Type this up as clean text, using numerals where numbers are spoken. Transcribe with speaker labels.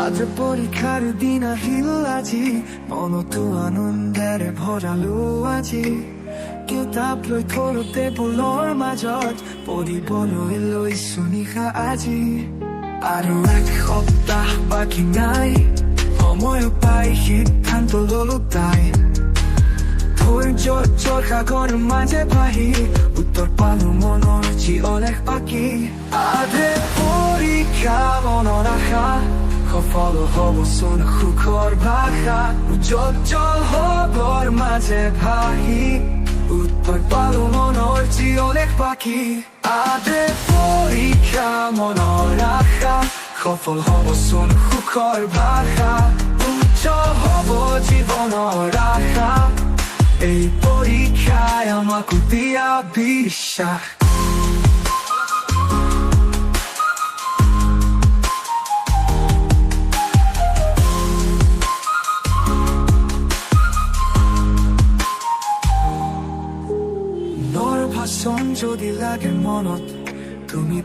Speaker 1: আজ পরীক্ষার দিন আহিল আজি, মনতো আনন্দেৰে ভৰালো আজি। কিতাপ লৈ থলো টেবুলৰ মাজত, পঢ়িবলৈ লৈছো নিশা আজি। আৰু এক সপ্তাহ বাকী নাই, সময় পাই সিদ্ধান্ত ললো তাই। ধৈৰ্যৰ সাগৰ মাজে ভাহি, উত্তৰ পালো মনৰ যি অলেখ বাকী। আধে পৰীক্ষা মনৰ আশা, সফল হব চোন সুখৰ ভাষা। উজ্জ্বল হবৰ মাজে ভাহি, উত্তৰ পালো মনৰ যি অলেখ বাকী। আধে পৰীক্ষা মনৰ আশা, সফল হব চোন সুখৰ ভাষা। উজ্জ্বল হব জীৱনৰ আশা, এই পৰীক্ষাই আমাক দিয়া বিশ্বাস। ভাষণ যদি লাগে মনত, তুমি